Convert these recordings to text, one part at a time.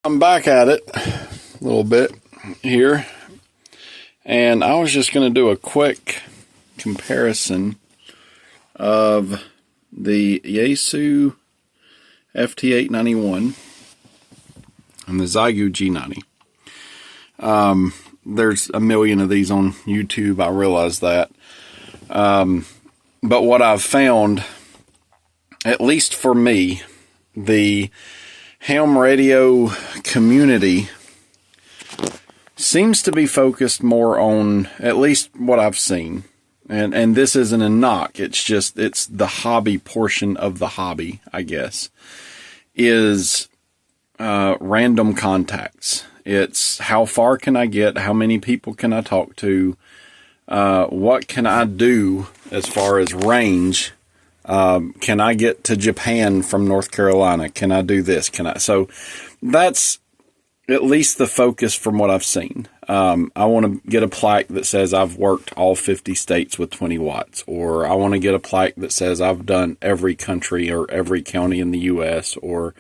I'm back at it a little bit here, and I was just going to do a quick comparison of the Yaesu FT891 and the Xiegu G90. There's a million of these on YouTube, I realize that. But what I've found, at least for me, the ham radio community seems to be focused more on, at least what I've seen, and this isn't a knock, it's the hobby portion of the hobby, I guess, is random contacts. It's how far can I get, how many people can I talk to, what can I do as far as range. Can I get to Japan from North Carolina? Can I do this? So that's at least the focus from what I've seen. I want to get a plaque that says I've worked all 50 states with 20 watts, or I want to get a plaque that says I've done every country or every county in the U.S. or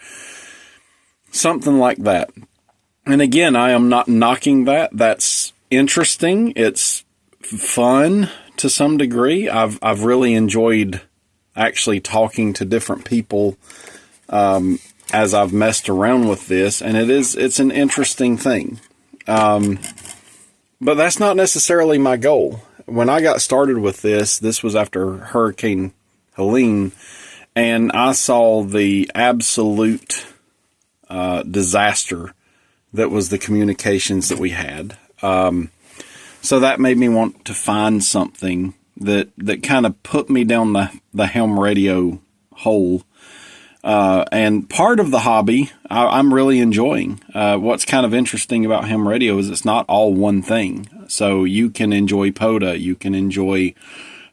something like that. And again, I am not knocking that. That's interesting. It's fun to some degree. I've really enjoyed actually talking to different people as I've messed around with this, and it's an interesting thing. But that's not necessarily my goal. When I got started with this was after Hurricane Helene, and I saw the absolute disaster that was the communications that we had. So that made me want to find something that kind of put me down the ham radio hole. And part of the hobby I'm really enjoying. What's kind of interesting about ham radio is it's not all one thing. So you can enjoy POTA, you can enjoy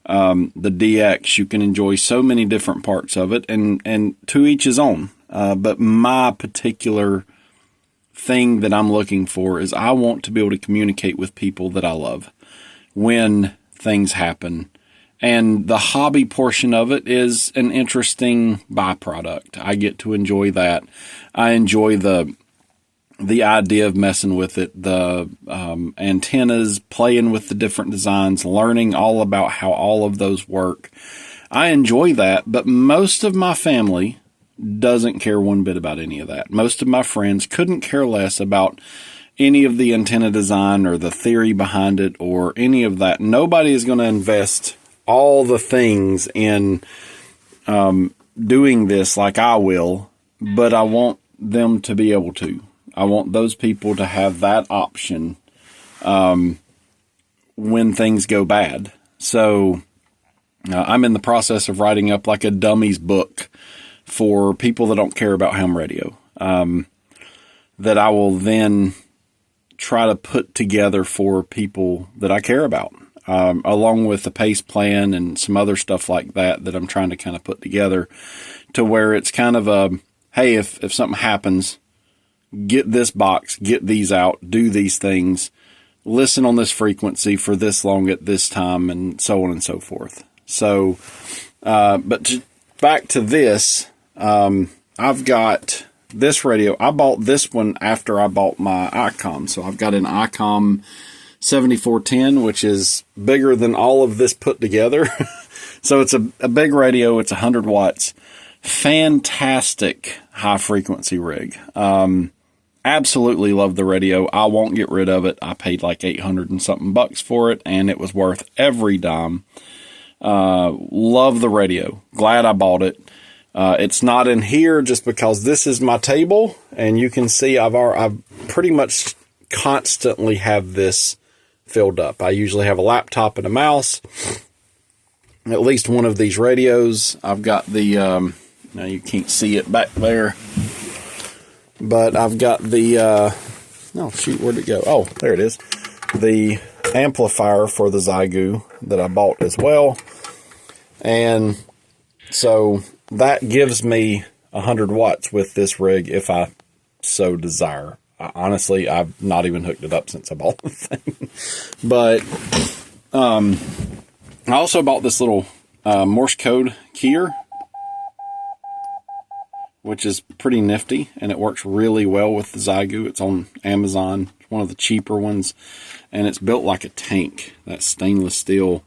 the DX, you can enjoy so many different parts of it, and to each his own. But my particular thing that I'm looking for is I want to be able to communicate with people that I love when things happen. And the hobby portion of it is an interesting byproduct. I get to enjoy that. I enjoy the idea of messing with it, the antennas, playing with the different designs, learning all about how all of those work. I enjoy that, but most of my family doesn't care one bit about any of that. Most of my friends couldn't care less about any of the antenna design or the theory behind it or any of that. Nobody is going to invest all the things in doing this like I will, but I want them to be able to. I want those people to have that option when things go bad. So I'm in the process of writing up like a dummies book for people that don't care about ham radio, that I will then try to put together for people that I care about, along with the PACE plan and some other stuff like that I'm trying to kind of put together to where it's kind of a, hey, if something happens, get this box, get these out, do these things, listen on this frequency for this long at this time, and so on and so forth. So, but back to this, I've got this radio. I bought this one after I bought my ICOM. So I've got an ICOM 7410, which is bigger than all of this put together. So it's a big radio. It's 100 watts. Fantastic high frequency rig. Absolutely love the radio. I won't get rid of it. I paid like 800 and something bucks for it, and it was worth every dime. Love the radio. Glad I bought it. It's not in here just because this is my table, and you can see I've pretty much constantly have this filled up. I usually have a laptop and a mouse, at least one of these radios. I've got the, now you can't see it back there, but I've got the, oh shoot, where'd it go? Oh, there it is. The amplifier for the Xiegu that I bought as well. And so that gives me 100 watts with this rig if I so desire. Honestly, I've not even hooked it up since I bought the thing. But I also bought this little Morse code keyer, which is pretty nifty, and it works really well with the Xiegu. It's on Amazon, one of the cheaper ones, and it's built like a tank. That stainless steel,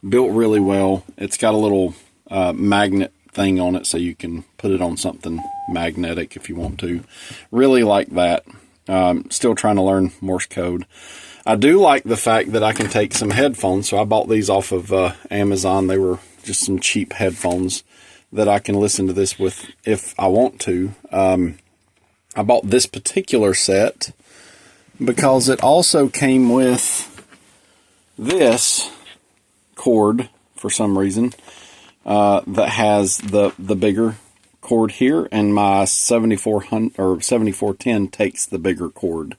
built really well. It's got a little magnet thing on it, so you can put it on something magnetic if you want to. Really like that. Still trying to learn Morse code. I do like the fact that I can take some headphones, so I bought these off of Amazon. They were just some cheap headphones that I can listen to this with if I want to. I bought this particular set because it also came with this cord for some reason that has the bigger cord here, and my 7400 or 7410 takes the bigger cord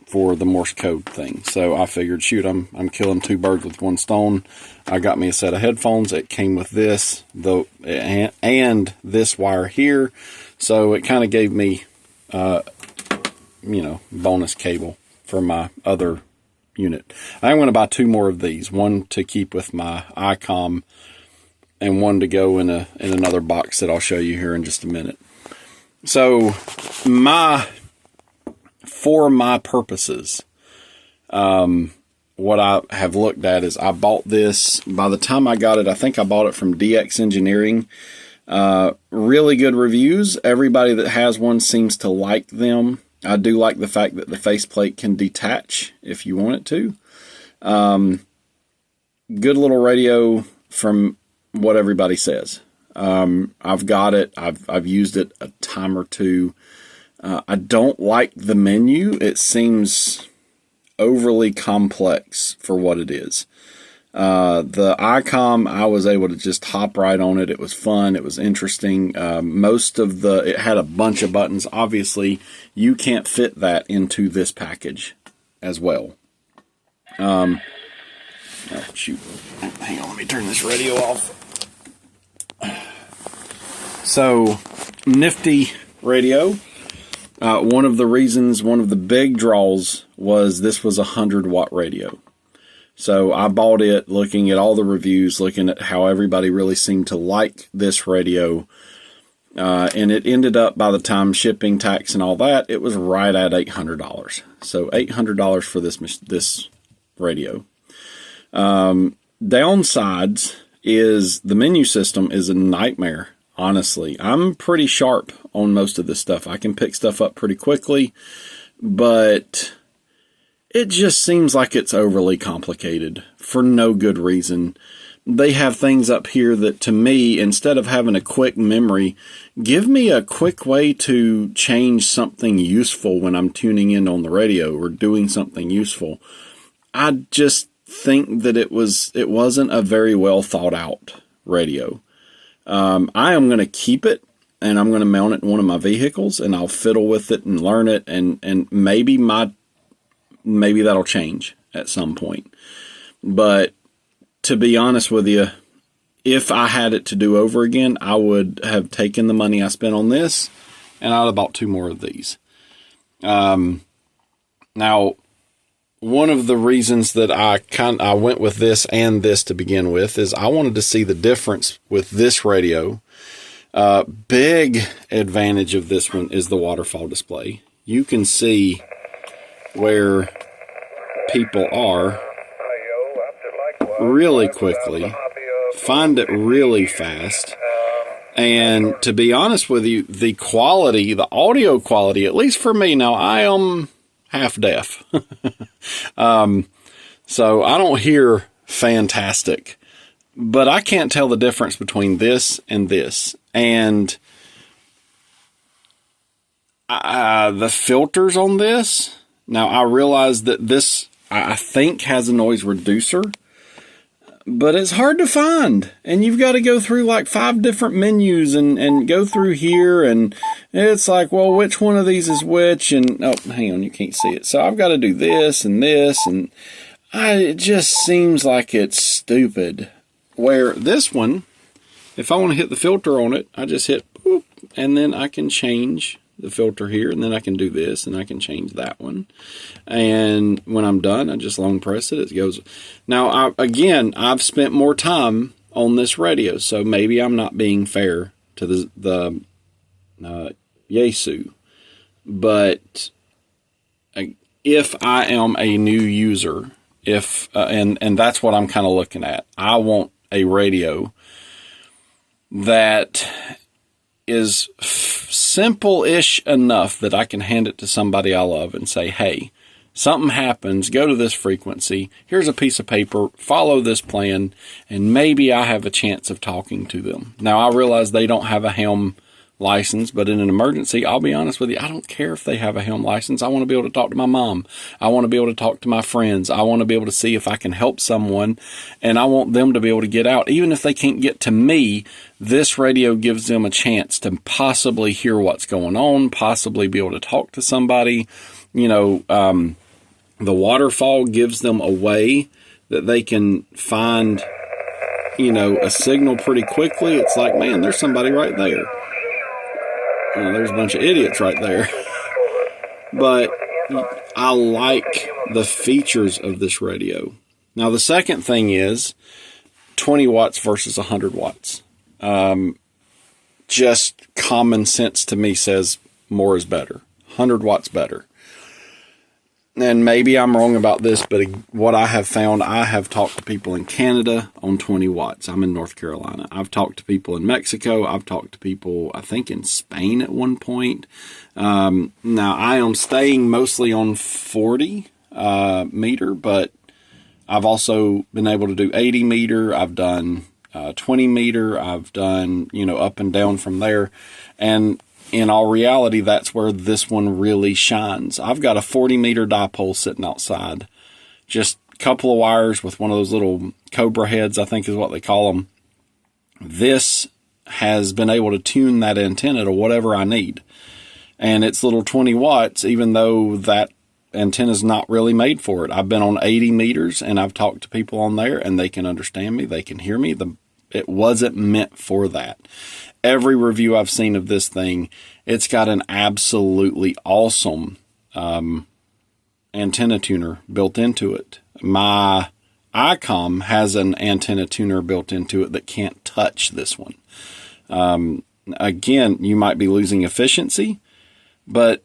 for the Morse code thing. So I figured, shoot, I'm killing two birds with one stone. I got me a set of headphones. It came with this, and this wire here. So it kind of gave me, bonus cable for my other unit. I'm going to buy two more of these. One to keep with my ICOM, and one to go in another box that I'll show you here in just a minute. So for my purposes, what I have looked at is I bought this. By the time I got it, I think I bought it from DX Engineering. Really good reviews. Everybody that has one seems to like them. I do like the fact that the faceplate can detach if you want it to. Good little radio from what everybody says. I've got it. I've used it a time or two. I don't like the menu. It seems overly complex for what it is. The ICOM, I was able to just hop right on it. It was fun. It was interesting. It had a bunch of buttons. Obviously, you can't fit that into this package as well. Oh, shoot. Hang on, let me turn this radio off. So, nifty radio. One of the big draws was this was a 100-watt radio. So I bought it looking at all the reviews, looking at how everybody really seemed to like this radio. And it ended up, by the time shipping, tax, and all that, it was right at $800. So $800 for this radio. Downsides is the menu system is a nightmare, honestly. I'm pretty sharp on most of this stuff. I can pick stuff up pretty quickly, but it just seems like it's overly complicated for no good reason. They have things up here that, to me, instead of having a quick memory, give me a quick way to change something useful when I'm tuning in on the radio or doing something useful. I just think that it wasn't a very well thought out radio. I am going to keep it, and I'm going to mount it in one of my vehicles, and I'll fiddle with it and learn it, and maybe that'll change at some point. But to be honest with you, if I had it to do over again, I would have taken the money I spent on this, and I would have bought two more of these. Now, one of the reasons that I went with this and this to begin with is I wanted to see the difference with this radio. Big advantage of this one is the waterfall display. You can see where people are really quickly, find it really fast, and to be honest with you, the quality, the audio quality, at least for me, now I am half deaf, so I don't hear fantastic, but I can't tell the difference between this and this, and the filters on this. Now, I realize that this, I think, has a noise reducer, but it's hard to find. And you've got to go through like 5 different menus and go through here. And it's like, well, which one of these is which? And, oh, hang on, you can't see it. So I've got to do this and this. And it just seems like it's stupid. Where this one, if I want to hit the filter on it, I just hit boop, and then I can change the filter here, and then I can do this, and I can change that one. And when I'm done, I just long press it. It goes. Now, I've spent more time on this radio, so maybe I'm not being fair to the yaesu. But if I am a new user, and that's what I'm kind of looking at, I want a radio that is simple-ish enough that I can hand it to somebody I love and say, hey, something happens, go to this frequency, here's a piece of paper, follow this plan, and maybe I have a chance of talking to them. Now, I realize they don't have a ham license, but in an emergency, I'll be honest with you, I don't care if they have a ham license. I want to be able to talk to my mom. I want to be able to talk to my friends. I want to be able to see if I can help someone, and I want them to be able to get out. Even if they can't get to me, this radio gives them a chance to possibly hear what's going on, possibly be able to talk to somebody. The waterfall gives them a way that they can find, a signal pretty quickly. It's like, man, there's somebody right there. There's a bunch of idiots right there. But I like the features of this radio. Now, the second thing is 20 watts versus 100 watts. Just common sense to me says more is better. 100 watts better. And maybe I'm wrong about this, but what I have found, I have talked to people in Canada on 20 watts. I'm in North Carolina. I've talked to people in Mexico. I've talked to people, I think, in Spain at one point. Now, I am staying mostly on 40 meter, but I've also been able to do 80 meter. I've done 20 meter. I've done, up and down from there. And in all reality, that's where this one really shines. I've got a 40-meter dipole sitting outside. Just a couple of wires with one of those little cobra heads, I think is what they call them. This has been able to tune that antenna to whatever I need. And it's little 20 watts, even though that antenna is not really made for it. I've been on 80 meters, and I've talked to people on there, and they can understand me. They can hear me. It wasn't meant for that. Every review I've seen of this thing, it's got an absolutely awesome antenna tuner built into it. My ICOM has an antenna tuner built into it that can't touch this one. Again, you might be losing efficiency, but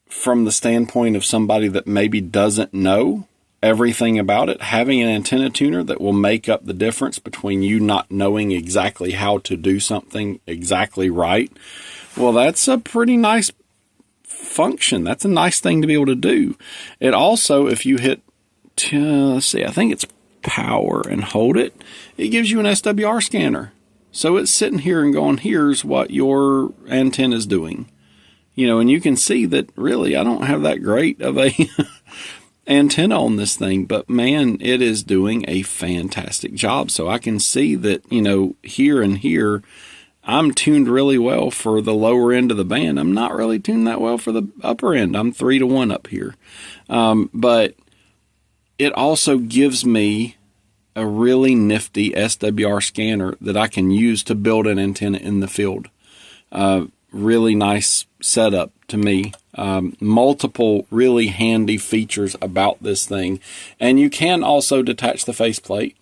from the standpoint of somebody that maybe doesn't know everything about it, having an antenna tuner that will make up the difference between you not knowing exactly how to do something exactly right, well, that's a pretty nice function. That's a nice thing to be able to do. It also, if you hit, let's see, I think it's power and hold it, it gives you an SWR scanner. So it's sitting here and going, here's what your antenna is doing. And you can see that really I don't have that great of a antenna on this thing, but man, it is doing a fantastic job. So I can see that, here and here, I'm tuned really well for the lower end of the band. I'm not really tuned that well for the upper end. I'm 3-to-1 up here. But it also gives me a really nifty SWR scanner that I can use to build an antenna in the field. Really nice setup to me. Multiple really handy features about this thing. And you can also detach the faceplate.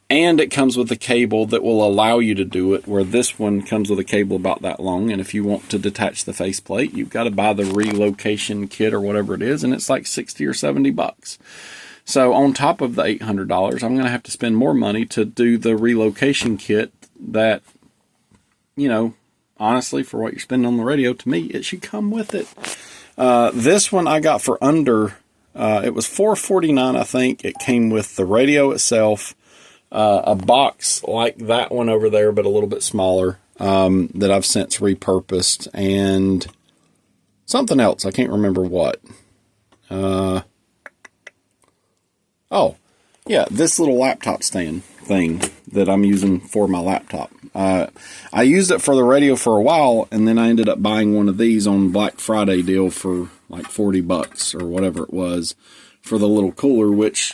And it comes with a cable that will allow you to do it, where this one comes with a cable about that long. And if you want to detach the faceplate, you've got to buy the relocation kit or whatever it is, and it's like $60 or $70. So on top of the $800, I'm going to have to spend more money to do the relocation kit that, honestly, for what you're spending on the radio, to me, it should come with it. This one I got for under, it was $449, I think. It came with the radio itself, a box like that one over there, but a little bit smaller, that I've since repurposed, and something else. I can't remember what. Oh, yeah, this little laptop stand thing that I'm using for my laptop. I used it for the radio for a while, and then I ended up buying one of these on Black Friday deal for like $40 or whatever it was for the little cooler, which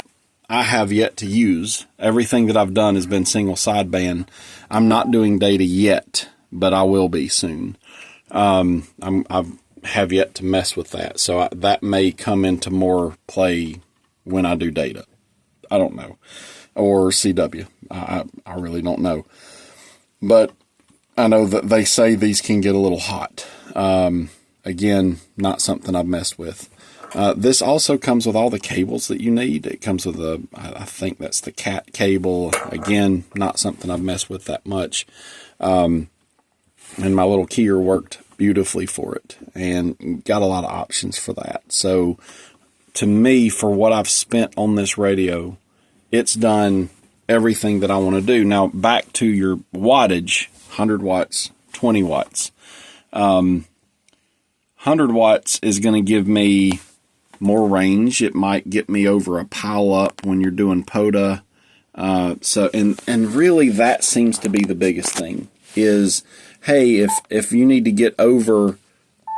I have yet to use. Everything that I've done has been single sideband. I'm not doing data yet, but I will be soon. I have yet to mess with that, so that may come into more play when I do data. I don't know. Or CW. I really don't know. But I know that they say these can get a little hot. Again, not something I've messed with. This also comes with all the cables that you need. It comes with I think that's the cat cable. Again, not something I've messed with that much. And my little keyer worked beautifully for it and got a lot of options for that. So to me, for what I've spent on this radio, it's done everything that I want to do. Now, back to your wattage, 100 watts, 20 watts. 100 watts is going to give me more range. It might get me over a pile up when you're doing POTA. And really that seems to be the biggest thing is, hey, if you need to get over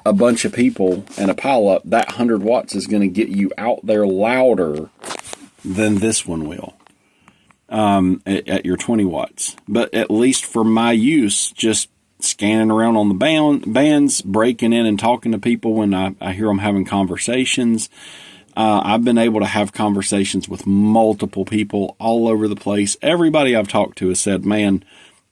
a bunch of people and a pile up, that 100 watts is going to get you out there louder than this one will at your 20 watts. But at least for my use, just scanning around on the bands, breaking in and talking to people when I hear them having conversations. I've been able to have conversations with multiple people all over the place. Everybody I've talked to has said, man,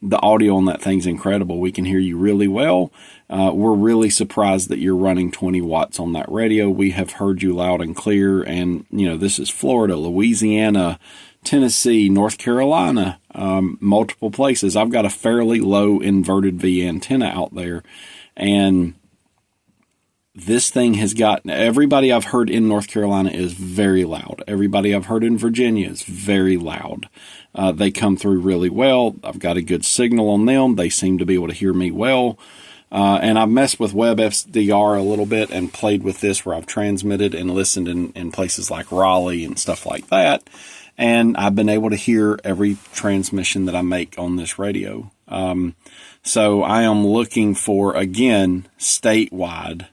the audio on that thing's incredible. We can hear you really well. We're really surprised that you're running 20 watts on that radio. We have heard you loud and clear. And, this is Florida, Louisiana, Tennessee, North Carolina, multiple places. I've got a fairly low inverted V antenna out there. And this thing has gotten, everybody I've heard in North Carolina is very loud. Everybody I've heard in Virginia is very loud. They come through really well. I've got a good signal on them. They seem to be able to hear me well. And I've messed with WebSDR a little bit and played with this where I've transmitted and listened in places like Raleigh and stuff like that. And I've been able to hear every transmission that I make on this radio. So I am looking for, again, statewide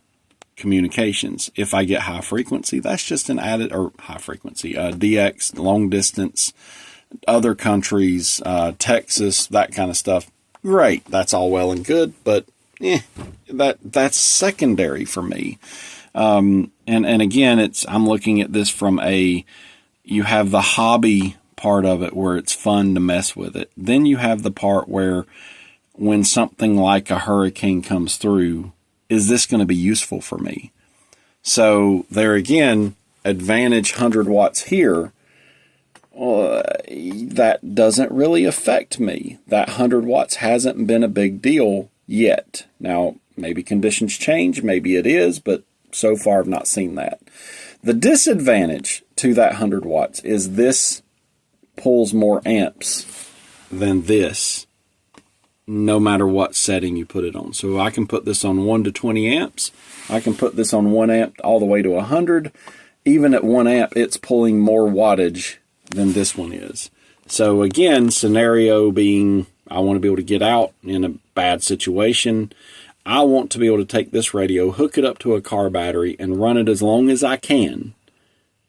communications. If I get high frequency, that's just an added, or high frequency, DX, long distance, other countries, Texas, that kind of stuff. Great. That's all well and good, but that's secondary for me. And again, I'm looking at this from you have the hobby part of it where it's fun to mess with it. Then you have the part where when something like a hurricane comes through, is this going to be useful for me? So there again, advantage 100 watts here. That doesn't really affect me. That 100 watts hasn't been a big deal yet. Now, maybe conditions change, maybe it is, but so far I've not seen that. The disadvantage to that 100 watts is this pulls more amps than this, no matter what setting you put it on. So I can put this on 1 to 20 amps. I can put this on 1 amp all the way to 100. Even at 1 amp, it's pulling more wattage than this one is. So again, scenario being, I want to be able to get out in a bad situation. I want to be able to take this radio, hook it up to a car battery, and run it as long as I can.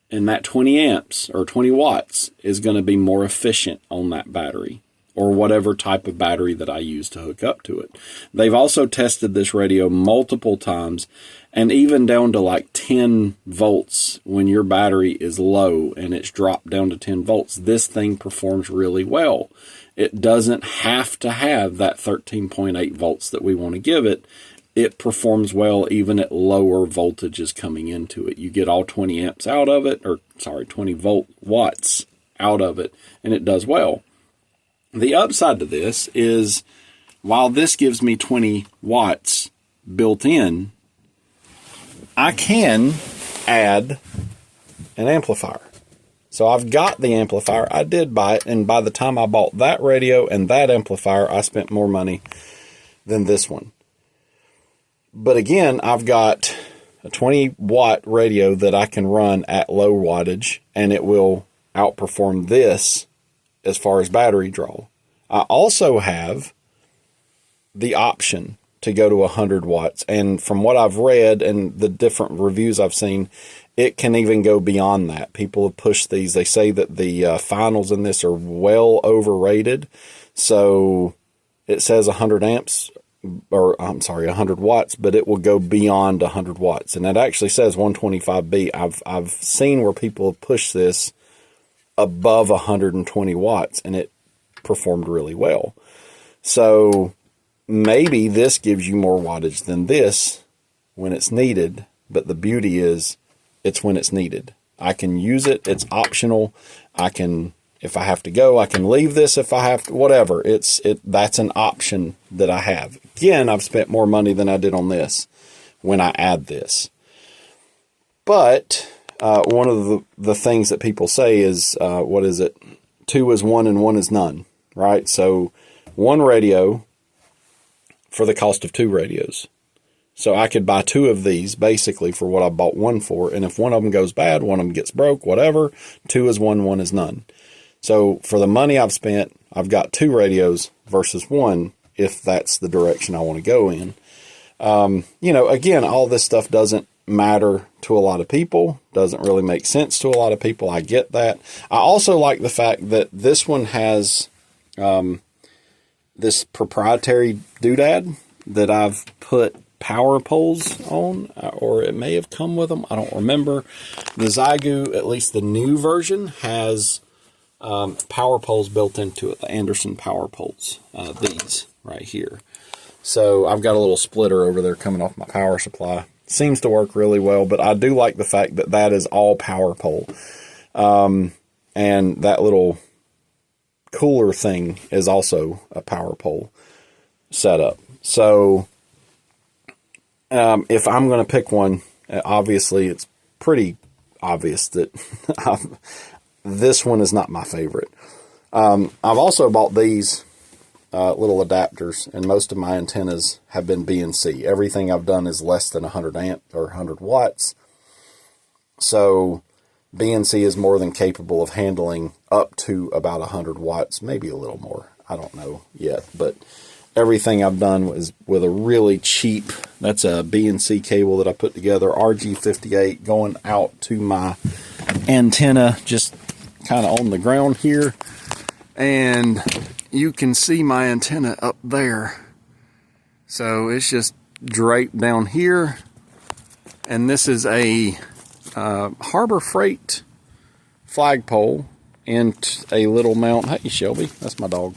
And that 20 amps or 20 watts is going to be more efficient on that battery or whatever type of battery that I use to hook up to it. They've also tested this radio multiple times, and even down to like 10 volts when your battery is low and it's dropped down to 10 volts, this thing performs really well. It doesn't have to have that 13.8 volts that we want to give it. It performs well even at lower voltages coming into it. You get all 20 amps out of it, 20 watts out of it, and it does well. The upside to this is, while this gives me 20 watts built in, I can add an amplifier. So I've got the amplifier. I did buy it, and by the time I bought that radio and that amplifier, I spent more money than this one. But again, I've got a 20 watt radio that I can run at low wattage, and it will outperform this as far as battery draw. I also have the option to go to 100 watts, and from what I've read and the different reviews I've seen, it can even go beyond that. People have pushed these. They say that the finals in this are well overrated. So it says 100 amps, or I'm sorry, 100 watts, but it will go beyond 100 watts. And it actually says 125B. I've seen where people have pushed this above 120 watts, and it performed really well. So maybe this gives you more wattage than this when it's needed, but the beauty is it's when it's needed. I can use it. It's optional. I can, if I have to go, I can leave this if I have to, whatever. That's an option that I have. Again, I've spent more money than I did on this when I add this. But one of the things that people say is, what is it? 2 is 1 and 1 is none, right? So 1 radio for the cost of 2 radios. So I could buy 2 of these basically for what I bought 1 for. And if one of them goes bad, one of them gets broke, whatever, 2 is 1, 1 is none. So for the money I've spent, I've got 2 radios versus 1 if that's the direction I want to go in. Again, all this stuff doesn't matter to a lot of people, doesn't really make sense to a lot of people. I get that. I also like the fact that this one has this proprietary doodad that I've put power poles on, or it may have come with them. I don't remember. The Xiegu, at least the new version, has power poles built into it, the Anderson power poles, these right here. So I've got a little splitter over there coming off my power supply. Seems to work really well, but I do like the fact that that is all power pole. And that little cooler thing is also a power pole setup. So if I'm going to pick one, obviously it's pretty obvious that this one is not my favorite. I've also bought these little adapters, and most of my antennas have been BNC. Everything I've done is less than 100 amp or 100 watts. So BNC is more than capable of handling up to about 100 watts, maybe a little more. I don't know yet, but everything I've done was with a really cheap, that's a BNC cable that I put together, RG58, going out to my antenna, just kind of on the ground here. And you can see my antenna up there. So it's just draped down here. And this is a Harbor Freight flagpole in a little mount. Hey, Shelby, that's my dog.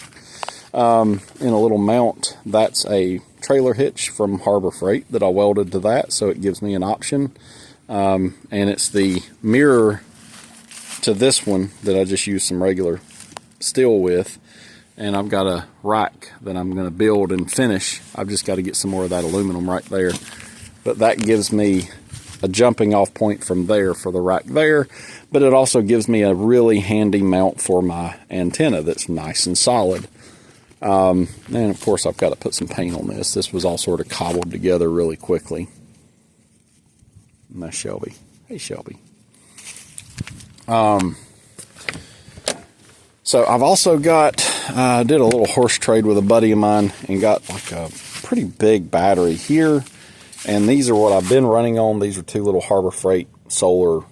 In a little mount, that's a trailer hitch from Harbor Freight that I welded to that, so it gives me an option. And it's the mirror to this one that I just used some regular steel with. And I've got a rack that I'm going to build and finish. I've just got to get some more of that aluminum right there. But that gives me a jumping off point from there for the rack there. But it also gives me a really handy mount for my antenna that's nice and solid. And of course I've got to put some paint on this. This was all sort of cobbled together really quickly. And that's Shelby. Hey, Shelby. So I've also got, I did a little horse trade with a buddy of mine and got like a pretty big battery here. And these are what I've been running on. These are 2 little Harbor Freight solar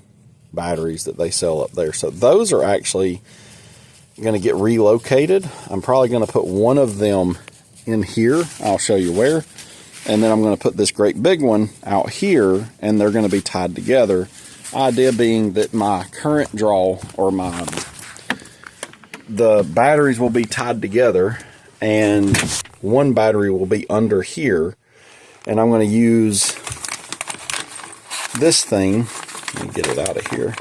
batteries that they sell up there. So those are actually going to get relocated. I'm probably going to put one of them in here. I'll show you where. And then I'm going to put this great big one out here, and they're going to be tied together. Idea being that my current draw, or the batteries will be tied together, and one battery will be under here. And I'm going to use this thing. Let me get it out of here.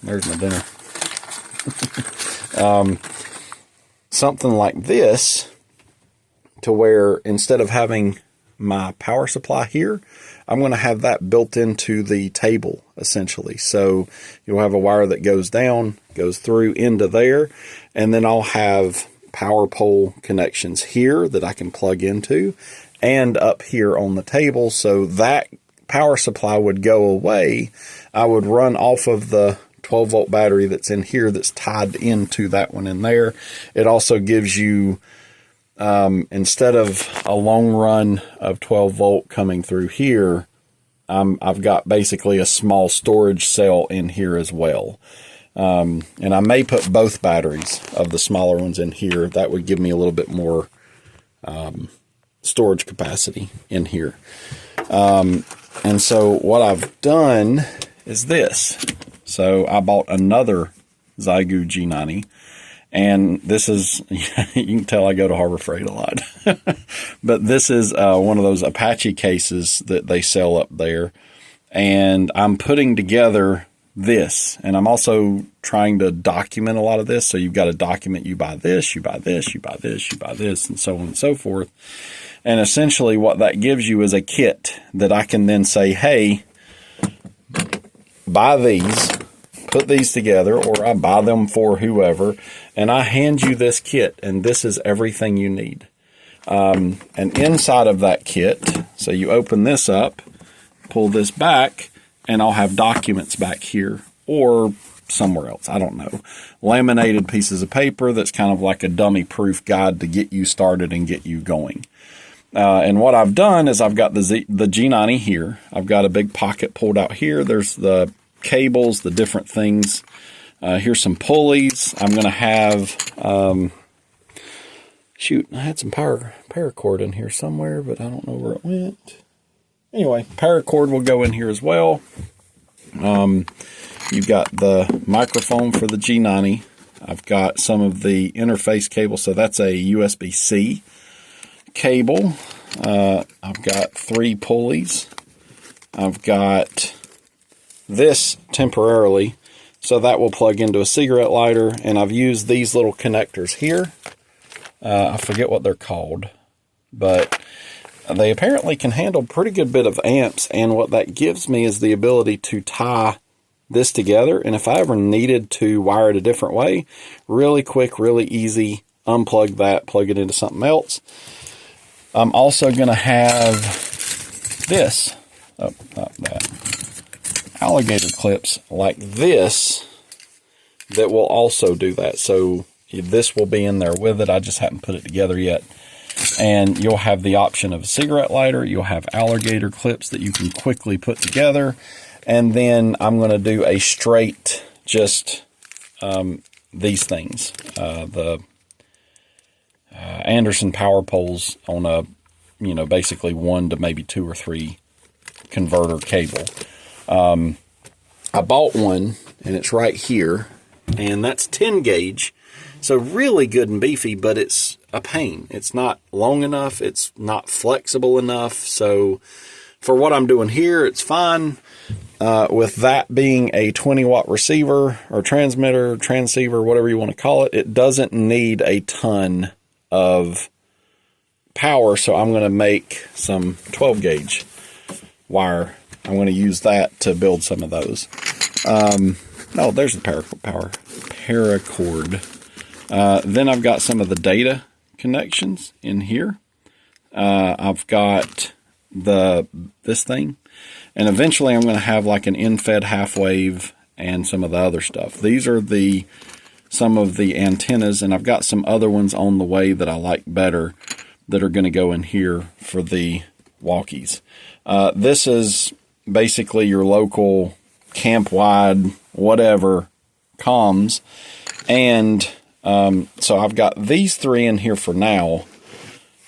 There's my dinner. Something like this, to where instead of having my power supply here, I'm going to have that built into the table essentially. So you'll have a wire that goes down, goes through into there, and then I'll have power pole connections here that I can plug into, and up here on the table. So that power supply would go away. I would run off of the 12-volt battery that's in here that's tied into that one in there. It also gives you, instead of a long run of 12-volt coming through here, I've got basically a small storage cell in here as well. And I may put both batteries of the smaller ones in here. That would give me a little bit more storage capacity in here. And so what I've done is this. So I bought another Xiegu G90, And this is, you can tell I go to Harbor Freight a lot. But this is one of those Apache cases that they sell up there. And I'm putting together this. And I'm also trying to document a lot of this. So you've got to document, you buy this, you buy this, you buy this, you buy this, and so on and so forth. And essentially what that gives you is a kit that I can then say, hey, buy these, put these together, or I buy them for whoever, and I hand you this kit, and this is everything you need. And inside of that kit, so you open this up, pull this back, and I'll have documents back here, or somewhere else, I don't know. Laminated pieces of paper that's kind of like a dummy-proof guide to get you started and get you going. And what I've done is I've got the G90 here. I've got a big pocket pulled out here. There's the cables, the different things. Here's some pulleys. I'm going to have, shoot, I had some paracord in here somewhere, but I don't know where it went. Anyway, paracord will go in here as well. You've got the microphone for the G90. I've got some of the interface cable, so that's a USB-C cable. I've got 3 pulleys. I've got this temporarily, so that will plug into a cigarette lighter, and I've used these little connectors here. I forget what they're called, but they apparently can handle a pretty good bit of amps, and what that gives me is the ability to tie this together, and if I ever needed to wire it a different way, really quick, really easy, unplug that, plug it into something else. I'm also going to have this, oh, not that, alligator clips like this that will also do that. So this will be in there with it. I just haven't put it together yet. And you'll have the option of a cigarette lighter. You'll have alligator clips that you can quickly put together. And then I'm going to do a straight, just these things. The Anderson power poles on a, basically 1 to maybe 2 or 3 converter cable. I bought one, and it's right here, and that's 10 gauge. So really good and beefy, but it's a pain. It's not long enough. It's not flexible enough. So for what I'm doing here, it's fine. With that being a 20-watt receiver or transmitter, transceiver, whatever you want to call it, it doesn't need a ton of power. So I'm going to make some 12-gauge wire. I'm going to use that to build some of those. Oh, there's the paracord. Then I've got some of the data connections in here. I've got this thing, and eventually I'm going to have like an in-fed half wave and some of the other stuff. These are some of the antennas, and I've got some other ones on the way that I like better that are going to go in here for the walkies. This is basically your local camp-wide whatever comms, and so I've got these 3 in here for now.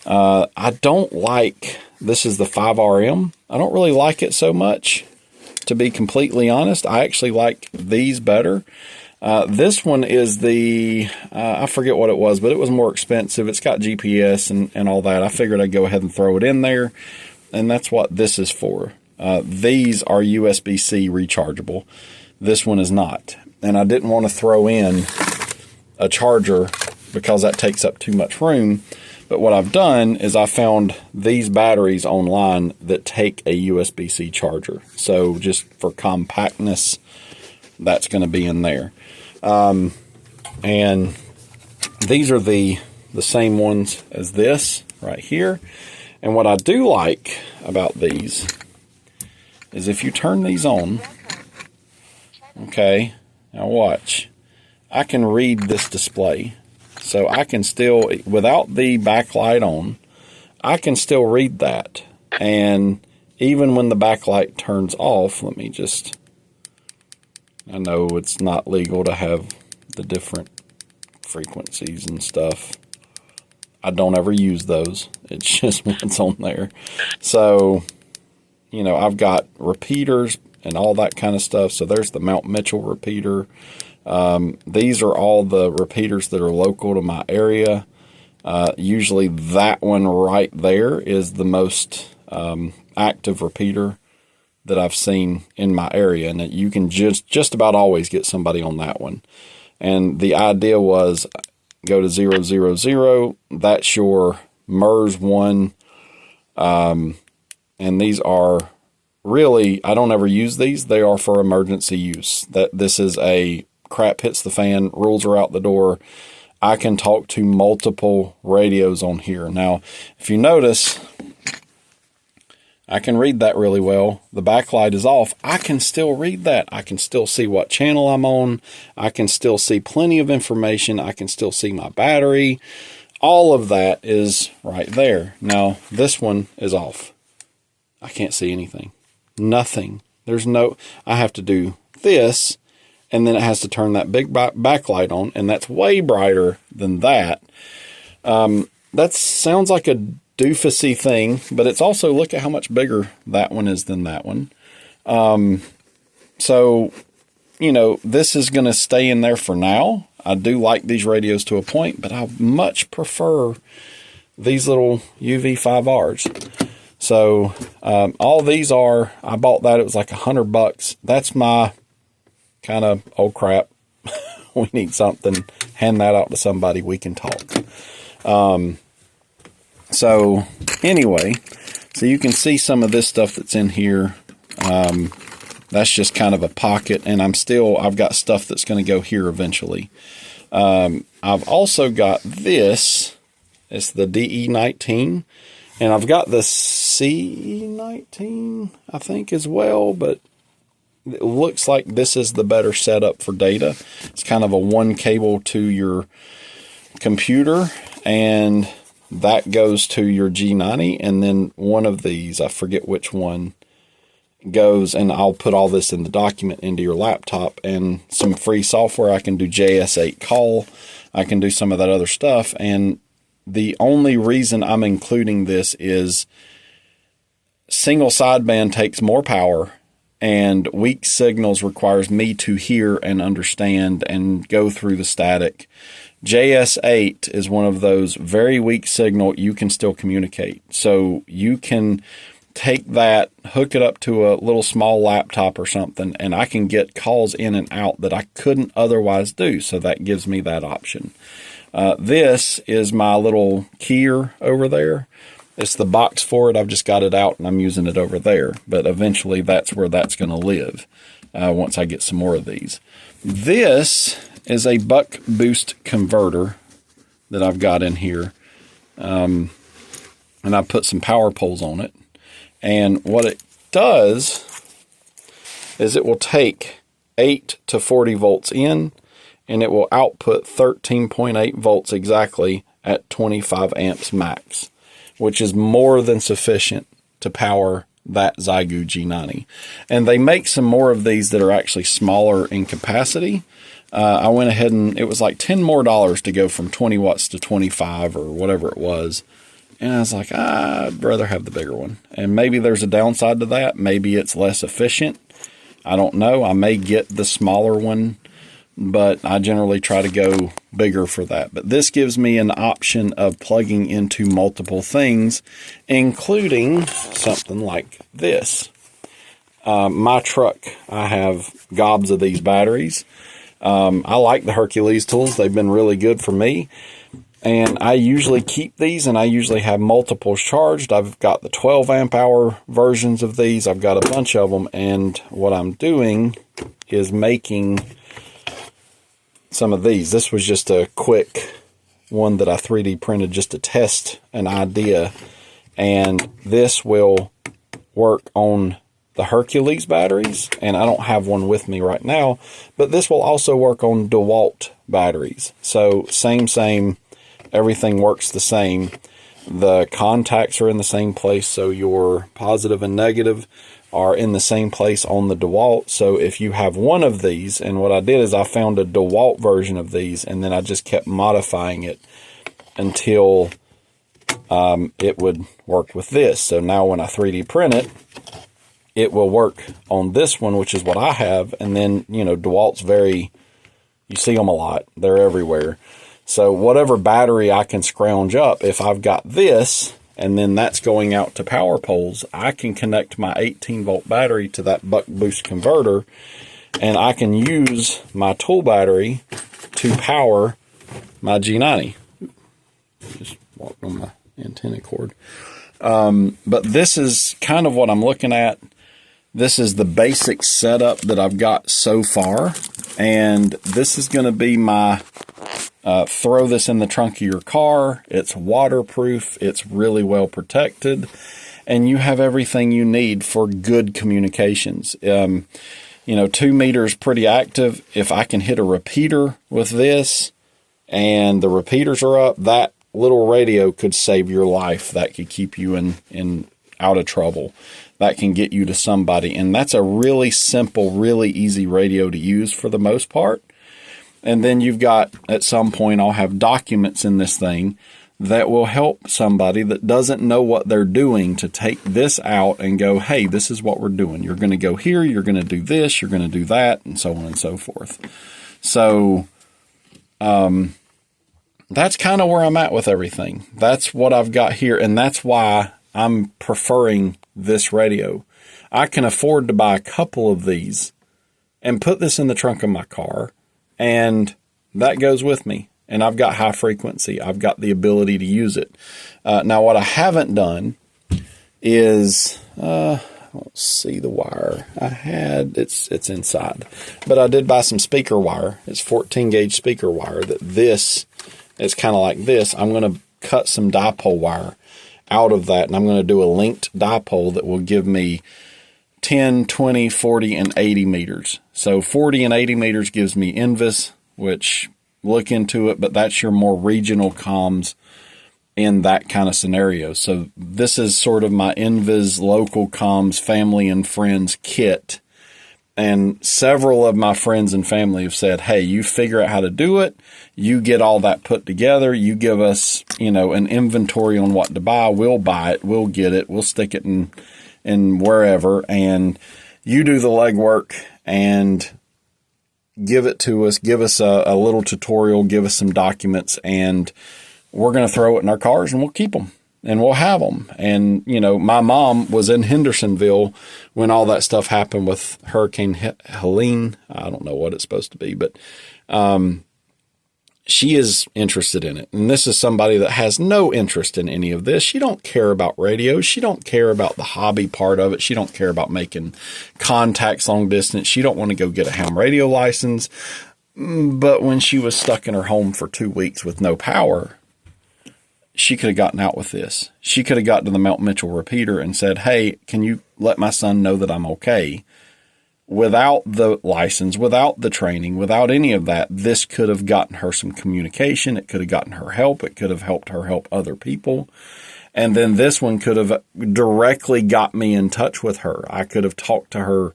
I don't like, this is the 5RM. I don't really like it so much, to be completely honest. I actually like these better. This one is the, I forget what it was, but it was more expensive. It's got GPS and all that. I figured I'd go ahead and throw it in there, and that's what this is for. These are USB-C rechargeable. This one is not. And I didn't want to throw in a charger because that takes up too much room. But what I've done is I found these batteries online that take a USB-C charger. So just for compactness, that's going to be in there. And these are the same ones as this right here. And what I do like about these is if you turn these on, okay, now watch, I can read this display. So I can still, without the backlight on, I can still read that. And even when the backlight turns off, let me just, I know it's not legal to have the different frequencies and stuff. I don't ever use those. It's just what's on there. So, I've got repeaters and all that kind of stuff. So there's the Mount Mitchell repeater. These are all the repeaters that are local to my area. Usually that one right there is the most active repeater that I've seen in my area, and that you can just about always get somebody on that one. And the idea was go to 000, that's your MERS 1, and these are really, I don't ever use these. They are for emergency use. This is a crap hits the fan, rules are out the door. I can talk to multiple radios on here. Now, if you notice, I can read that really well. The backlight is off. I can still read that. I can still see what channel I'm on. I can still see plenty of information. I can still see my battery. All of that is right there. Now, this one is off. I can't see anything. Nothing. I have to do this, and then it has to turn that big backlight on, and that's way brighter than that. That sounds like a doofusy thing, but it's also, look at how much bigger that one is than that one. So, this is going to stay in there for now. I do like these radios to a point, but I much prefer these little UV5Rs. So, all these are, I bought that, it was like $100. That's my kind of, oh crap, we need something, hand that out to somebody, we can talk. So anyway, so you can see some of this stuff that's in here. That's just kind of a pocket, and I've got stuff that's going to go here eventually. I've also got this. It's the DE19, and I've got the C19, I think, as well, but it looks like this is the better setup for data. It's kind of a one cable to your computer, and that goes to your G90, and then one of these, I forget which one, goes, and I'll put all this in the document into your laptop, and some free software. I can do JS8 call. I can do some of that other stuff, and the only reason I'm including this is single sideband takes more power, and weak signals requires me to hear and understand and go through the static. JS8 is one of those very weak signal, you can still communicate. So you can take that, hook it up to a little small laptop or something, and I can get calls in and out that I couldn't otherwise do. So that gives me that option. This is my little keyer over there. It's the box for it. I've just got it out and I'm using it over there. But eventually that's where that's going to live once I get some more of these. This is a buck boost converter that I've got in here. And I put some power poles on it. And what it does is it will take 8 to 40 volts in, and it will output 13.8 volts exactly at 25 amps max, which is more than sufficient to power that Xiegu G90. And they make some more of these that are actually smaller in capacity. I went ahead and it was like $10 more to go from 20 watts to 25 or whatever it was. And I was like, I'd rather have the bigger one. And maybe there's a downside to that. Maybe it's less efficient. I don't know. I may get the smaller one, but I generally try to go bigger for that. But this gives me an option of plugging into multiple things, including something like this. My truck, I have gobs of these batteries. I like the Hercules tools. They've been really good for me. And I usually keep these, and I usually have multiples charged. I've got the 12 amp hour versions of these. I've got a bunch of them. And what I'm doing is making some of these. This was just a quick one that I 3D printed just to test an idea. And this will work on the Hercules batteries, and I don't have one with me right now, but this will also work on DeWalt batteries. So same, everything works the same. The contacts are in the same place, so your positive and negative are in the same place on the DeWalt. So if you have one of these, and what I did is I found a DeWalt version of these, and then I just kept modifying it until it would work with this. So now when I 3D print it, it will work on this one, which is what I have. And then, you know, DeWalt's you see them a lot. They're everywhere. So whatever battery I can scrounge up, if I've got this, and then that's going out to power poles, I can connect my 18-volt battery to that buck boost converter, and I can use my tool battery to power my G90. Just walked on my antenna cord. But this is kind of what I'm looking at. This is the basic setup that I've got so far. And this is going to be my throw this in the trunk of your car. It's waterproof. It's really well protected. And you have everything you need for good communications. You know, 2 meters pretty active. If I can hit a repeater with this and the repeaters are up, that little radio could save your life. That could keep you in out of trouble. That can get you to somebody. And that's a really simple, really easy radio to use for the most part. And then you've got, at some point, I'll have documents in this thing that will help somebody that doesn't know what they're doing to take this out and go, hey, this is what we're doing. You're going to go here, you're going to do this, you're going to do that, and so on and so forth. So, that's kind of where I'm at with everything. That's what I've got here, and that's why I'm preferring this radio. I can afford to buy a couple of these and put this in the trunk of my car, and that goes with me. And I've got high frequency. I've got the ability to use it. Now, what I haven't done is, I don't see the wire. It's inside. But I did buy some speaker wire. It's 14 gauge speaker wire it's kind of like this. I'm going to cut some dipole wire out of that, and I'm going to do a linked dipole that will give me 10, 20, 40, and 80 meters. So 40 and 80 meters gives me Invis, which look into it, but that's your more regional comms in that kind of scenario. So this is sort of my Invis local comms family and friends kit. And several of my friends and family have said, hey, you figure out how to do it. You get all that put together. You give us, you know, an inventory on what to buy. We'll buy it. We'll get it. We'll stick it in wherever. And you do the legwork and give it to us. Give us a little tutorial. Give us some documents. And we're going to throw it in our cars and we'll keep them. And we'll have them. And, you know, my mom was in Hendersonville when all that stuff happened with Hurricane Helene. I don't know what it's supposed to be, but she is interested in it. And this is somebody that has no interest in any of this. She don't care about radio. She don't care about the hobby part of it. She don't care about making contacts long distance. She don't want to go get a ham radio license. But when she was stuck in her home for 2 weeks with no power, she could have gotten out with this. She could have got to the Mount Mitchell repeater and said, hey, can you let my son know that I'm okay? Without the license, without the training, without any of that, this could have gotten her some communication. It could have gotten her help. It could have helped her help other people. And then this one could have directly got me in touch with her. I could have talked to her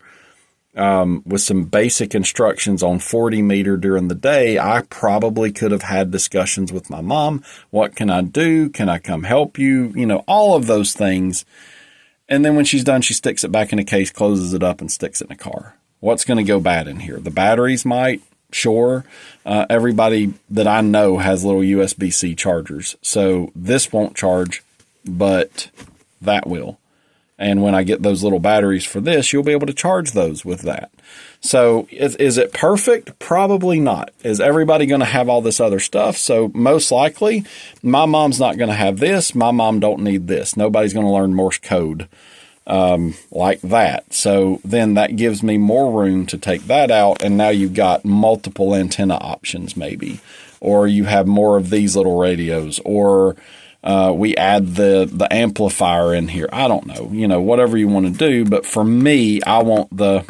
with some basic instructions on 40 meter during the day. I probably could have had discussions with my mom. What can I do? Can I come help you? You know, all of those things. And then when she's done, she sticks it back in a case, closes it up, and sticks it in a car. What's going to go bad in here? The batteries might, sure. Everybody that I know has little USB-C chargers. So this won't charge, but that will. And when I get those little batteries for this, you'll be able to charge those with that. So is it perfect? Probably not. Is everybody going to have all this other stuff? So most likely, my mom's not going to have this. My mom don't need this. Nobody's going to learn Morse code like that. So then that gives me more room to take that out. And now you've got multiple antenna options maybe. Or you have more of these little radios. Or we add the amplifier in here. I don't know, you know, whatever you want to do. But for me, I want the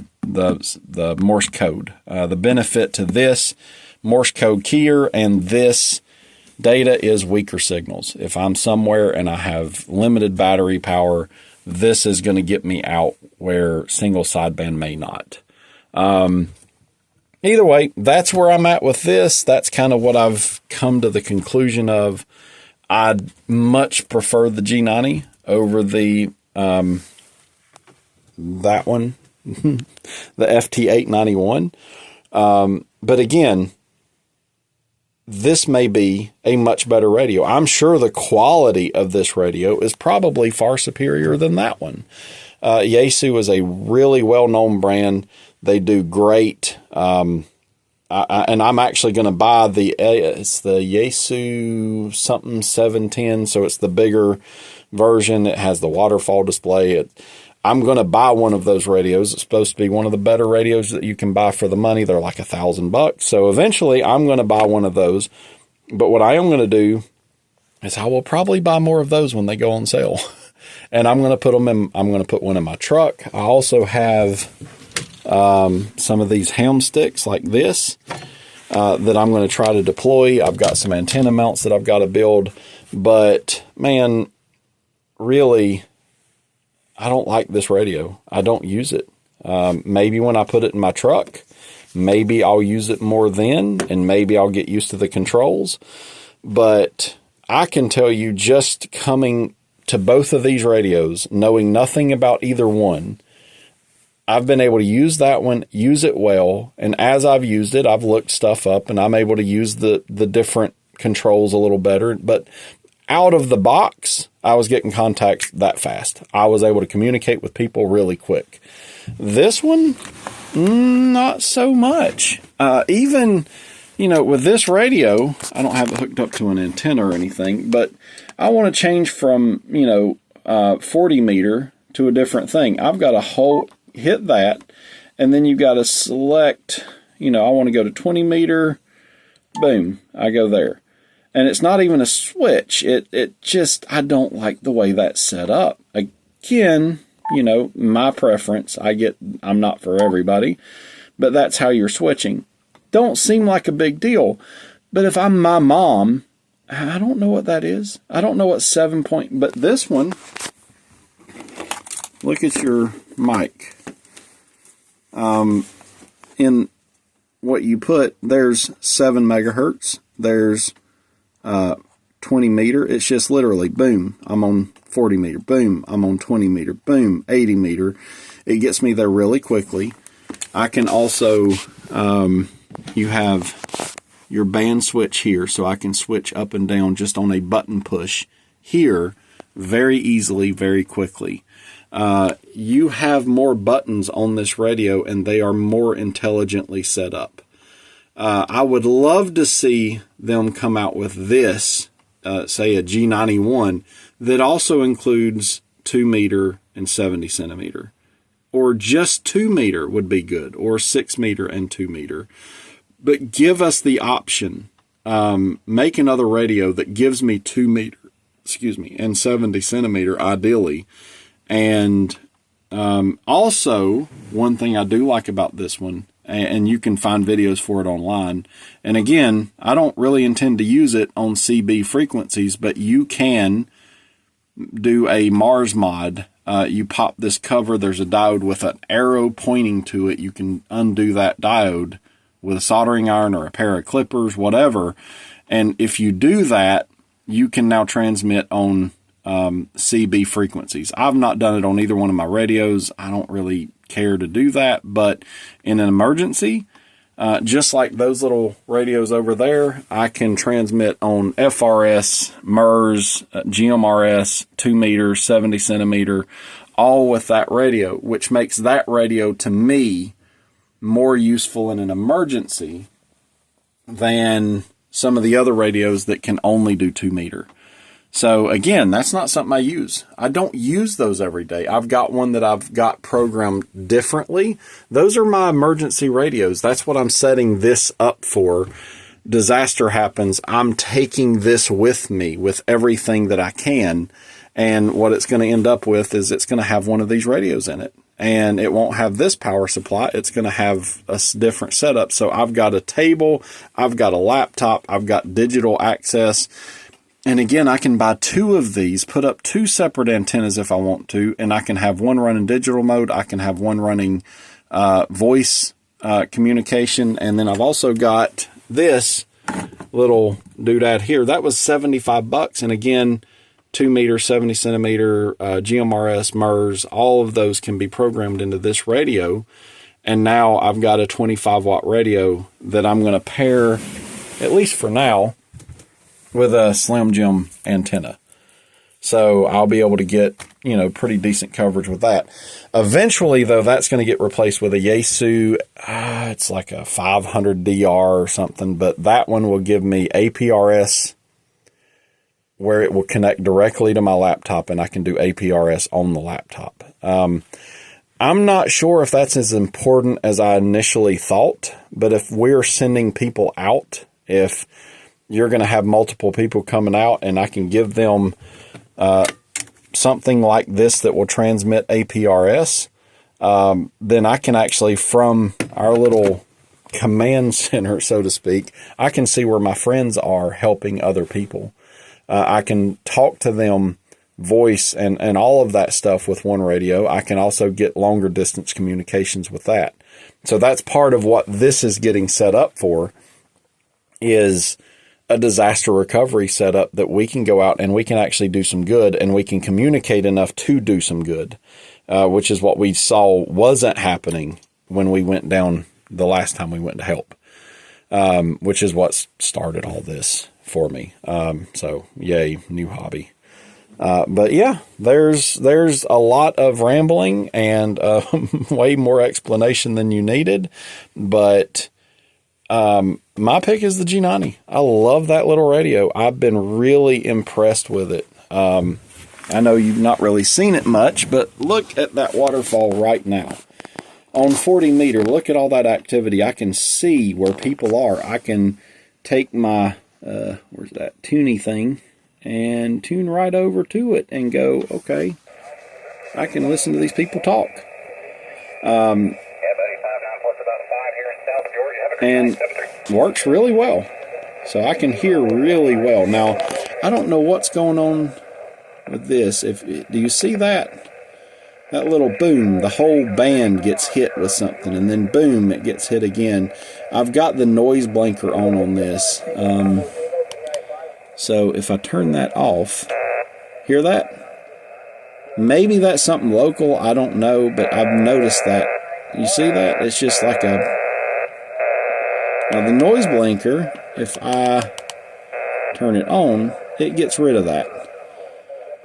Morse code. The benefit to this Morse code keyer and this data is weaker signals. If I'm somewhere and I have limited battery power, this is going to get me out where single sideband may not. Either way, that's where I'm at with this. That's kind of what I've come to the conclusion of. I'd much prefer the G90 over the that one, the FT891. But again, this may be a much better radio. I'm sure the quality of this radio is probably far superior than that one. Yaesu is a really well-known brand. They do great. And I'm actually going to buy it's the Yaesu something 710. So it's the bigger version. It has the waterfall display. I'm going to buy one of those radios. It's supposed to be one of the better radios that you can buy for the money. They're like $1,000. So eventually I'm going to buy one of those. But what I am going to do is I will probably buy more of those when they go on sale. And I'm going to put one in my truck. I also have some of these ham sticks like this that I'm going to try to deploy. I've got some antenna mounts that I've got to build. But man, really, I don't like this radio. I don't use it. Maybe when I put it in my truck, maybe I'll use it more then, and maybe I'll get used to the controls. But I can tell you, just coming to both of these radios, knowing nothing about either one, I've been able to use that one, use it well, and as I've used it, I've looked stuff up, and I'm able to use the different controls a little better. But out of the box, I was getting contacts that fast. I was able to communicate with people really quick. This one, not so much. Even, with this radio, I don't have it hooked up to an antenna or anything, but I want to change from, 40 meter to a different thing. I've got to hit that, and then you've got to select, I want to go to 20 meter, boom, I go there. And it's not even a switch. It just, I don't like the way that's set up. Again, my preference, I'm not for everybody, but that's how you're switching. Don't seem like a big deal. But if I'm my mom, I don't know what that is. I don't know what 7 point, but this one, look at your mic. In what you put, there's 7 megahertz. There's 20 meter. It's just literally boom, I'm on 40 meter, boom, I'm on 20 meter, boom, 80 meter. It gets me there really quickly. I can also, you have your band switch here, so I can switch up and down just on a button push here very easily, very quickly. You have more buttons on this radio, and they are more intelligently set up. I would love to see them come out with this, say a G91, that also includes 2 meter and 70 centimeter. Or just 2 meter would be good, or 6 meter and 2 meter. But give us the option. Make another radio that gives me 2 meter, and 70 centimeter ideally. And also, one thing I do like about this one, and you can find videos for it online. And again, I don't really intend to use it on CB frequencies, but you can do a Mars mod. You pop this cover, there's a diode with an arrow pointing to it. You can undo that diode with a soldering iron or a pair of clippers, whatever. And if you do that, you can now transmit on CB frequencies. I've not done it on either one of my radios. I don't really care to do that, but in an emergency, just like those little radios over there, I can transmit on FRS, MERS, GMRS, 2 meter, 70 centimeter, all with that radio, which makes that radio to me more useful in an emergency than some of the other radios that can only do 2 meter. So again, that's not something I use. I don't use those every day. I've got one that I've got programmed differently. Those are my emergency radios. That's what I'm setting this up for. Disaster happens, I'm taking this with me with everything that I can. And what it's going to end up with is it's going to have one of these radios in it. And it won't have this power supply. It's going to have a different setup. So I've got a table, I've got a laptop, I've got digital access. And again, I can buy 2 of these, put up 2 separate antennas if I want to, and I can have one running digital mode. I can have one running voice communication. And then I've also got this little doodad here. That was $75. And again, 2 meter, 70 centimeter, GMRS, MERS, all of those can be programmed into this radio. And now I've got a 25 watt radio that I'm going to pair, at least for now, with a Slim Jim antenna. So I'll be able to get, pretty decent coverage with that. Eventually, though, that's going to get replaced with a yaesu. It's like a 500DR or something, but that one will give me APRS where it will connect directly to my laptop, and I can do APRS on the laptop. I'm not sure if that's as important as I initially thought, but if we're sending people out, if you're going to have multiple people coming out and I can give them something like this that will transmit APRS, then I can actually, from our little command center, so to speak, I can see where my friends are helping other people. I can talk to them voice and all of that stuff with one radio. I can also get longer distance communications with that. So that's part of what this is getting set up for, is a disaster recovery setup that we can go out and we can actually do some good, and we can communicate enough to do some good, which is what we saw wasn't happening when we went down the last time we went to help, which is what started all this for me. So yay, new hobby. But yeah, there's a lot of rambling and way more explanation than you needed. But my pick is the G90. I love that little radio. I've been really impressed with it. I know you've not really seen it much, but look at that waterfall right now. On 40 meter, look at all that activity. I can see where people are. I can take my, where's that tuny thing, and tune right over to it and go, okay, I can listen to these people talk. And works really well. So I can hear really well. Now, I don't know what's going on with this. Do you see that? That little boom, the whole band gets hit with something, and then boom, it gets hit again. I've got the noise blanker on this. So if I turn that off, hear that? Maybe that's something local, I don't know, but I've noticed that. You see that? It's just like a... Now the noise blinker, if I turn it on, it gets rid of that.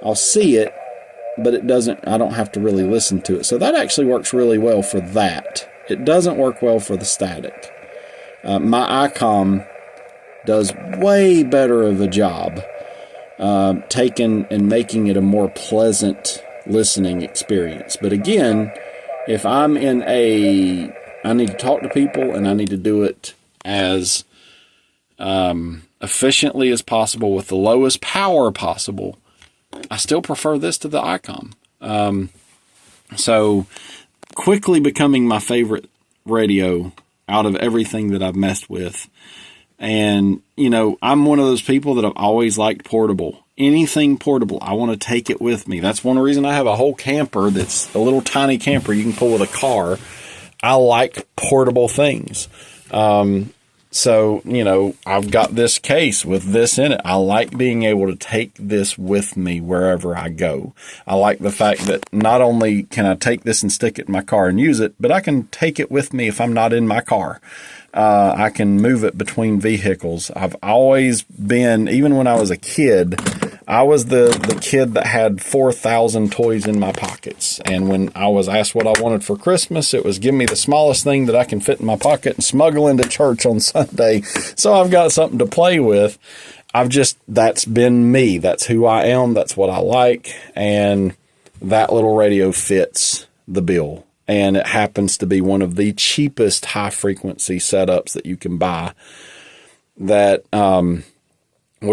I'll see it, but it doesn't, I don't have to really listen to it. So that actually works really well for that. It doesn't work well for the static. My ICOM does way better of a job taking and making it a more pleasant listening experience. But again, if I'm in I need to talk to people and I need to do it as efficiently as possible with the lowest power possible, I still prefer this to the ICOM. So quickly becoming my favorite radio out of everything that I've messed with. And, I'm one of those people that I've always liked portable. Anything portable, I want to take it with me. That's one reason I have a whole camper that's a little tiny camper you can pull with a car. I like portable things. So, I've got this case with this in it. I like being able to take this with me wherever I go. I like the fact that not only can I take this and stick it in my car and use it, but I can take it with me if I'm not in my car. I can move it between vehicles. I've always been, even when I was a kid, I was the kid that had 4,000 toys in my pockets. And when I was asked what I wanted for Christmas, it was give me the smallest thing that I can fit in my pocket and smuggle into church on Sunday. So I've got something to play with. That's been me. That's who I am. That's what I like. And that little radio fits the bill. And it happens to be one of the cheapest high-frequency setups that you can buy that will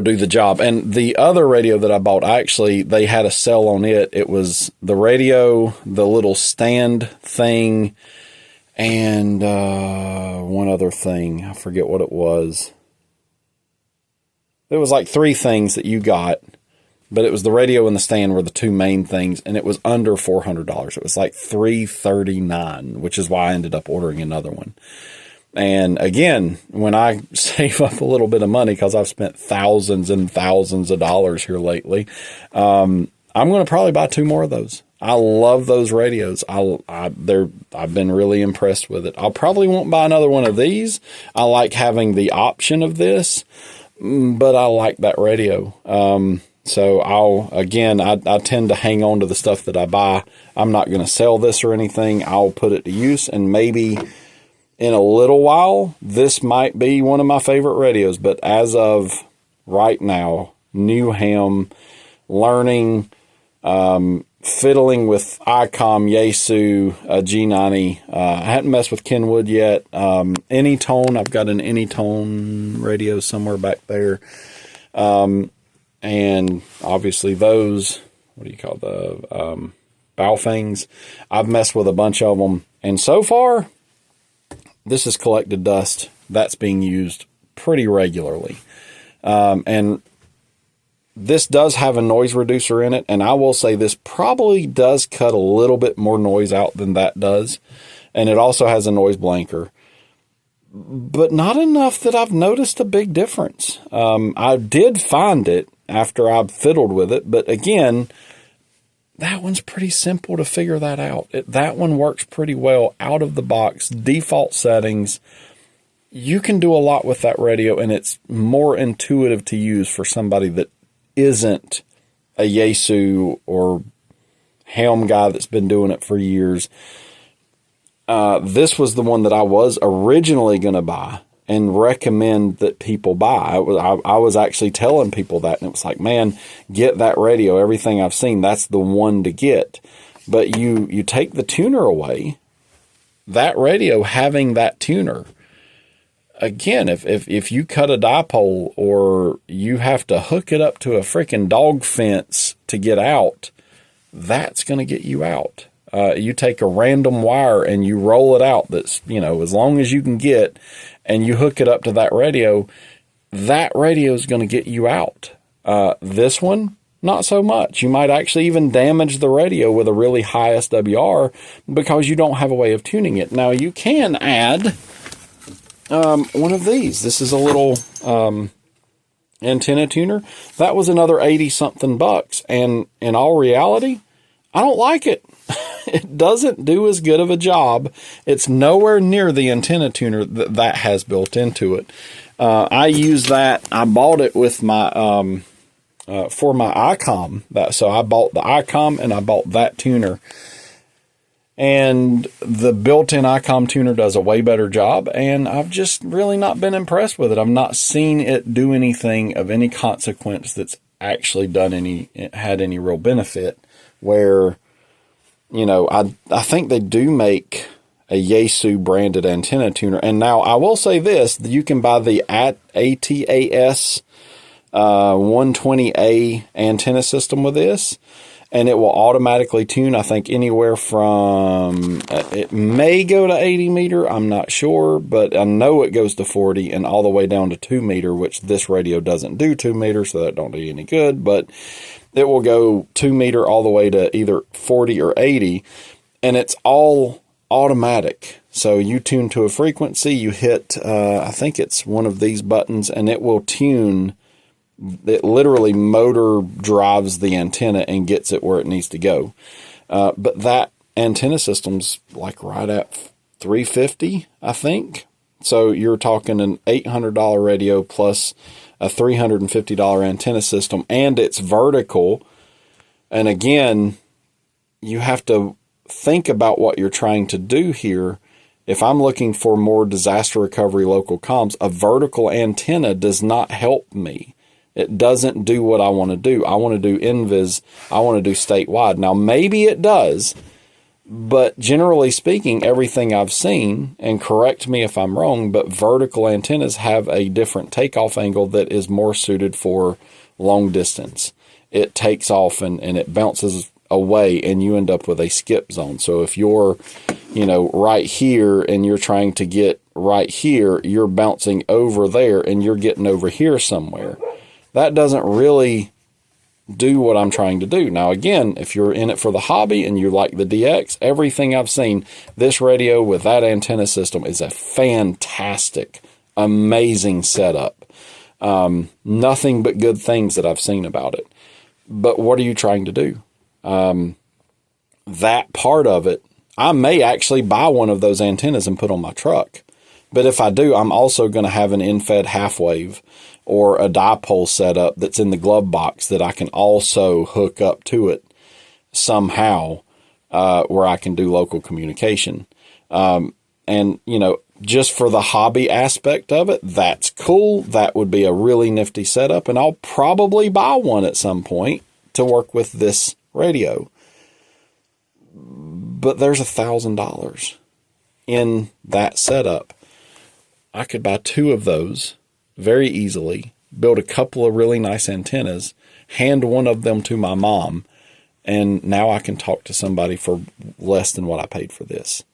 do the job. And the other radio that I bought, they had a sale on it. It was the radio, the little stand thing, and one other thing. I forget what it was. There was like 3 things that you got. But it was the radio and the stand were the 2 main things, and it was under $400. It was like $339, which is why I ended up ordering another one. And again, when I save up a little bit of money, because I've spent thousands and thousands of dollars here lately, I'm going to probably buy 2 more of those. I love those radios. I've been really impressed with it. I'll probably won't buy another one of these. I like having the option of this, but I like that radio. So I tend to hang on to the stuff that I buy. I'm not going to sell this or anything. I'll put it to use, and maybe in a little while, this might be one of my favorite radios. But as of right now, new ham, learning, fiddling with ICOM, Yaesu, G90. I hadn't messed with Kenwood yet. Anytone, I've got an Anytone radio somewhere back there. And obviously those, what do you call the Baofengs? I've messed with a bunch of them. And so far, this has collected dust. That's being used pretty regularly. And this does have a noise reducer in it. And I will say this probably does cut a little bit more noise out than that does. And it also has a noise blanker. But not enough that I've noticed a big difference. I did find it after I've fiddled with it. But again, that one's pretty simple to figure that out. That one works pretty well out of the box, default settings. You can do a lot with that radio, and it's more intuitive to use for somebody that isn't a yaesu or ham guy that's been doing it for years. This was the one that I was originally going to buy and recommend that people buy. I was actually telling people that, and it was like, man, get that radio. Everything I've seen, that's the one to get. But you take the tuner away, that radio having that tuner, again, if you cut a dipole or you have to hook it up to a freaking dog fence to get out, that's going to get you out. You take a random wire and you roll it out that's, as long as you can get, and you hook it up to that radio is going to get you out. This one, not so much. You might actually even damage the radio with a really high SWR because you don't have a way of tuning it. Now, you can add one of these. This is a little antenna tuner. That was another 80-something bucks, and in all reality, I don't like it. It doesn't do as good of a job. It's nowhere near the antenna tuner that has built into it. I use that. I bought it with my for my ICOM. So I bought the ICOM and I bought that tuner. And the built-in ICOM tuner does a way better job, and I've just really not been impressed with it. I've not seen it do anything of any consequence that's actually had any real benefit. Where, I think they do make a Yaesu branded antenna tuner. And now I will say this, you can buy the ATAS 120A antenna system with this, and it will automatically tune, I think, anywhere from, it may go to 80 meter, I'm not sure, but I know it goes to 40 and all the way down to 2 meter, which this radio doesn't do 2 meters, so that don't do you any good, but it will go 2 meter all the way to either 40 or 80, and it's all automatic. So you tune to a frequency, you hit, I think it's one of these buttons, and it will tune. It literally motor drives the antenna and gets it where it needs to go. But that antenna system's like right at $350, I think. So you're talking an $800 radio plus a $350 antenna system, and it's vertical. And again, you have to think about what you're trying to do here. If I'm looking for more disaster recovery local comms, a vertical antenna does not help me. It doesn't do what I want to do. I want to do invis. I want to do statewide. Now, maybe it does, but generally speaking, everything I've seen, and correct me if I'm wrong, but vertical antennas have a different takeoff angle that is more suited for long distance. It takes off and it bounces away, and you end up with a skip zone. So if you're, right here and you're trying to get right here, you're bouncing over there and you're getting over here somewhere. That doesn't really do what I'm trying to do. Now, again, if you're in it for the hobby and you like the DX, everything I've seen, this radio with that antenna system is a fantastic, amazing setup. Nothing but good things that I've seen about it. But what are you trying to do? That part of it, I may actually buy one of those antennas and put on my truck. But if I do, I'm also going to have an in-fed half wave or a dipole setup that's in the glove box that I can also hook up to it somehow, where I can do local communication. And, you know, just for the hobby aspect of it, that's cool. That would be a really nifty setup, and I'll probably buy one at some point to work with this radio. But there's $1,000 in that setup. I could buy 2 of those very easily, build a couple of really nice antennas, hand one of them to my mom, and now I can talk to somebody for less than what I paid for this.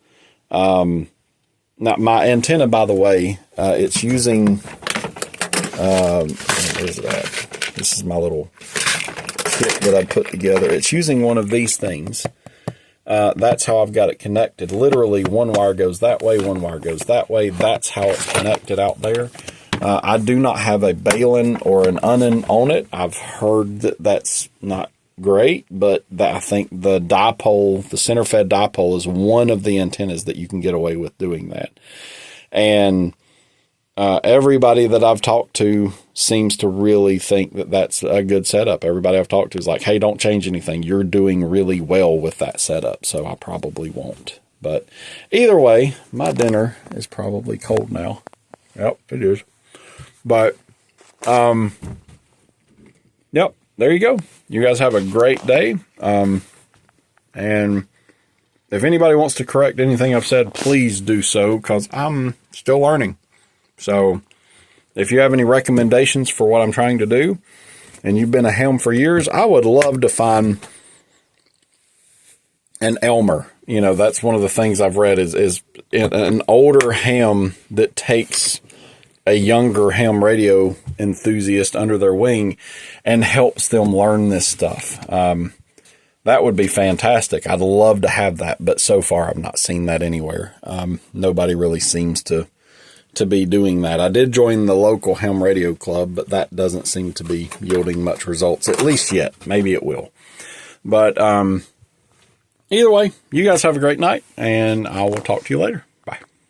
Now, my antenna, by the way, it's using, what is that? This is my little kit that I put together. It's using one of these things. That's how I've got it connected. Literally, one wire goes that way, one wire goes that way. That's how it's connected out there. I do not have a balun or an unun on it. I've heard that that's not great, but I think the dipole, the center fed dipole, is one of the antennas that you can get away with doing that. And everybody that I've talked to seems to really think that that's a good setup. Everybody I've talked to is like, hey, don't change anything. You're doing really well with that setup. So I probably won't. But either way, my dinner is probably cold now. Yep, it is. But, yep, there you go. You guys have a great day. And if anybody wants to correct anything I've said, please do so, because I'm still learning. So if you have any recommendations for what I'm trying to do, and you've been a ham for years, I would love to find an Elmer. You know, that's one of the things I've read is an older ham that takes a younger ham radio enthusiast under their wing and helps them learn this stuff. That would be fantastic. I'd love to have that, but so far I've not seen that anywhere. Nobody really seems to be doing that. I did join the local ham radio club, but that doesn't seem to be yielding much results, at least yet. Maybe it will. But either way, you guys have a great night, and I will talk to you later.